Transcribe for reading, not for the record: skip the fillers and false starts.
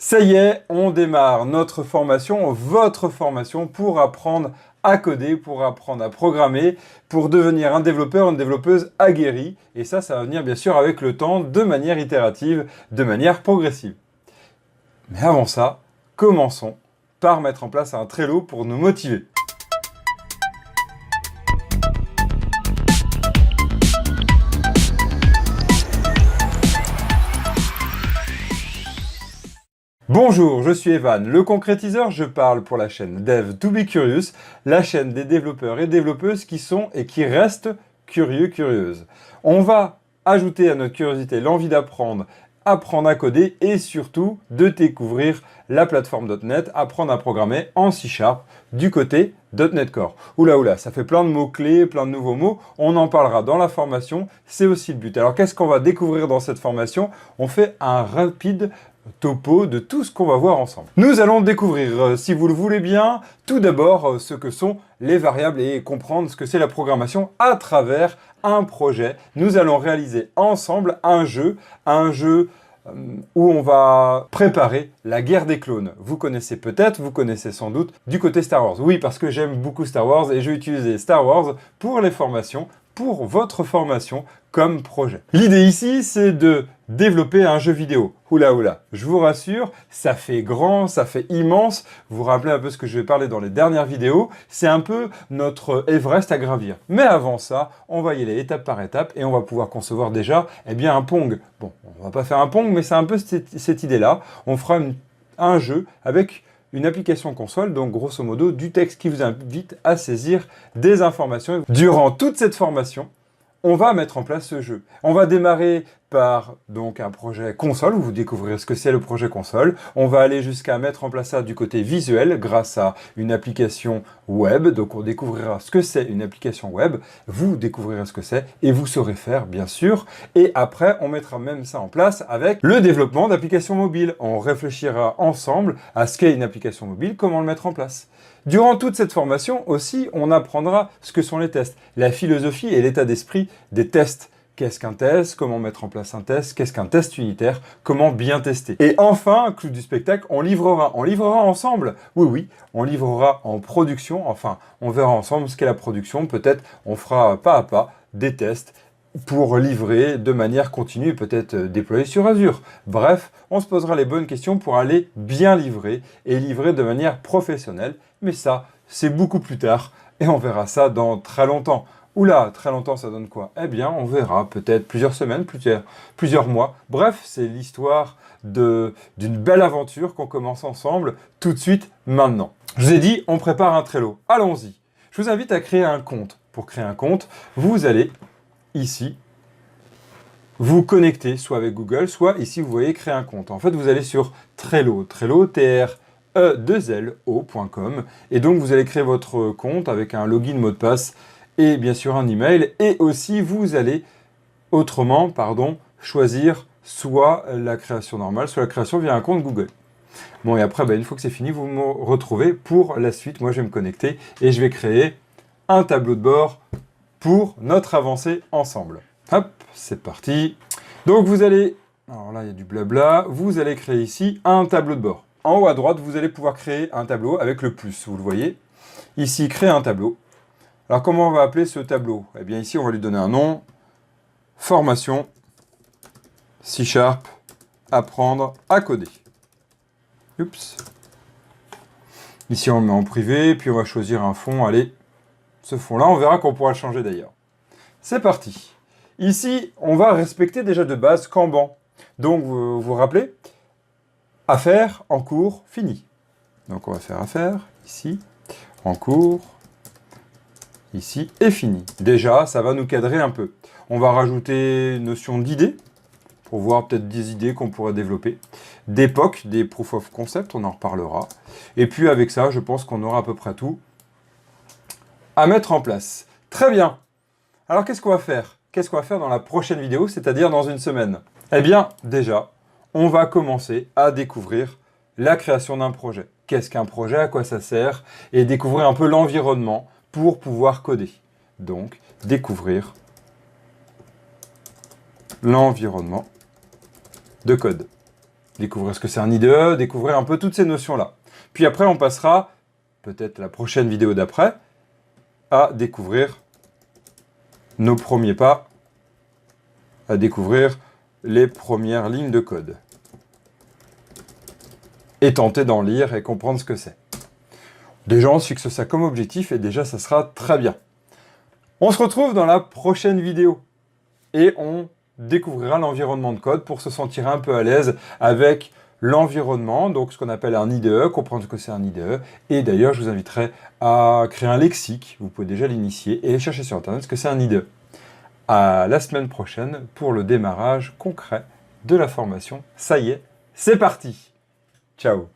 Ça y est, on démarre notre formation, votre formation pour apprendre à coder, pour apprendre à programmer, pour devenir un développeur, une développeuse aguerrie. Et ça va venir bien sûr avec le temps, de manière itérative, de manière progressive. Mais avant ça, commençons par mettre en place un Trello pour nous motiver. Bonjour, je suis Evan, le concrétiseur. Je parle pour la chaîne Dev to be Curious, la chaîne des développeurs et développeuses qui sont et qui restent curieux, curieuses. On va ajouter à notre curiosité l'envie d'apprendre, apprendre à coder et surtout de découvrir la plateforme .NET, apprendre à programmer en C# du côté .NET Core. Oula, ça fait plein de mots-clés, plein de nouveaux mots. On en parlera dans la formation, c'est aussi le but. Alors qu'est-ce qu'on va découvrir dans cette formation? On fait un rapide topo de tout ce qu'on va voir ensemble. Nous allons découvrir, si vous le voulez bien, tout d'abord ce que sont les variables et comprendre ce que c'est la programmation à travers un projet. Nous allons réaliser ensemble un jeu où on va préparer la guerre des clones. Vous connaissez peut-être, vous connaissez sans doute du côté Star Wars. Oui, parce que j'aime beaucoup Star Wars et je vais utiliser Star Wars pour les formations, pour votre formation comme projet. L'idée ici, c'est de développer un jeu vidéo. Oula, je vous rassure, ça fait grand, ça fait immense. Vous vous rappelez un peu ce que je vais parler dans les dernières vidéos. C'est un peu notre Everest à gravir. Mais avant ça, on va y aller étape par étape et on va pouvoir concevoir déjà un Pong. Bon, on va pas faire un Pong, mais c'est un peu cette idée-là. On fera un jeu avec une application console, donc grosso modo du texte qui vous invite à saisir des informations. Durant toute cette formation, on va mettre en place ce jeu. On va démarrer par donc un projet console, où vous découvrirez ce que c'est le projet console. On va aller jusqu'à mettre en place ça du côté visuel grâce à une application web. Donc on découvrira ce que c'est une application web, vous découvrirez ce que c'est et vous saurez faire bien sûr. Et après, on mettra même ça en place avec le développement d'applications mobiles. On réfléchira ensemble à ce qu'est une application mobile, comment le mettre en place. Durant toute cette formation aussi, on apprendra ce que sont les tests, la philosophie et l'état d'esprit des tests. Qu'est-ce qu'un test? Comment mettre en place un test? Qu'est-ce qu'un test unitaire? Comment bien tester? Et enfin, clou du spectacle, on livrera ensemble. Oui, on livrera en production. Enfin, on verra ensemble ce qu'est la production. Peut-être on fera pas à pas des tests pour livrer de manière continue, peut-être déployer sur Azure. Bref, on se posera les bonnes questions pour aller bien livrer et livrer de manière professionnelle. Mais ça, c'est beaucoup plus tard et on verra ça dans très longtemps. Oula, très longtemps, ça donne quoi? Eh bien, on verra peut-être plusieurs semaines, plusieurs mois. Bref, c'est l'histoire d'une belle aventure qu'on commence ensemble tout de suite, maintenant. Je vous ai dit, on prépare un Trello. Allons-y. Je vous invite à créer un compte. Pour créer un compte, vous allez ici vous connecter, soit avec Google, soit ici, vous voyez, créer un compte. En fait, vous allez sur Trello, Trello.com, et donc vous allez créer votre compte avec un login, mot de passe, et bien sûr un email, et aussi vous allez choisir soit la création normale, soit la création via un compte Google. Bon, et après, une fois que c'est fini, vous me retrouvez pour la suite. Moi, je vais me connecter et je vais créer un tableau de bord pour notre avancée ensemble. Hop, c'est parti. Donc vous allez, alors là il y a du blabla, vous allez créer ici un tableau de bord. En haut à droite, vous allez pouvoir créer un tableau avec le plus, vous le voyez. Ici, créer un tableau. Alors comment on va appeler ce tableau? Eh bien ici, on va lui donner un nom. Formation C#, apprendre à coder. Oups. Ici, on le met en privé, puis on va choisir un fond. Allez, ce fond-là, on verra qu'on pourra le changer d'ailleurs. C'est parti. Ici, on va respecter déjà de base Kanban. Donc, vous vous rappelez? Affaire, en cours, fini. Donc, on va faire affaire, ici, en cours, ici, et fini. Déjà, ça va nous cadrer un peu. On va rajouter une notion d'idée, pour voir peut-être des idées qu'on pourrait développer. D'époque, des proof of concept, on en reparlera. Et puis, avec ça, je pense qu'on aura à peu près tout à mettre en place. Très bien. Alors, qu'est-ce qu'on va faire? Qu'est-ce qu'on va faire dans la prochaine vidéo, c'est-à-dire dans une semaine? Eh bien, déjà, on va commencer à découvrir la création d'un projet. Qu'est-ce qu'un projet? À quoi ça sert? Et découvrir un peu l'environnement pour pouvoir coder. Donc, découvrir l'environnement de code. découvrir ce que c'est un IDE, découvrir un peu toutes ces notions-là. Puis après, on passera, peut-être la prochaine vidéo d'après, à découvrir nos premiers pas, à découvrir les premières lignes de code. Et tenter d'en lire et comprendre ce que c'est. Déjà, on se fixe ça comme objectif et déjà, ça sera très bien. On se retrouve dans la prochaine vidéo et on découvrira l'environnement de code pour se sentir un peu à l'aise avec l'environnement, donc ce qu'on appelle un IDE, comprendre ce que c'est un IDE. Et d'ailleurs, je vous inviterai à créer un lexique, vous pouvez déjà l'initier, et chercher sur Internet ce que c'est un IDE. À la semaine prochaine pour le démarrage concret de la formation. Ça y est, c'est parti! Ciao!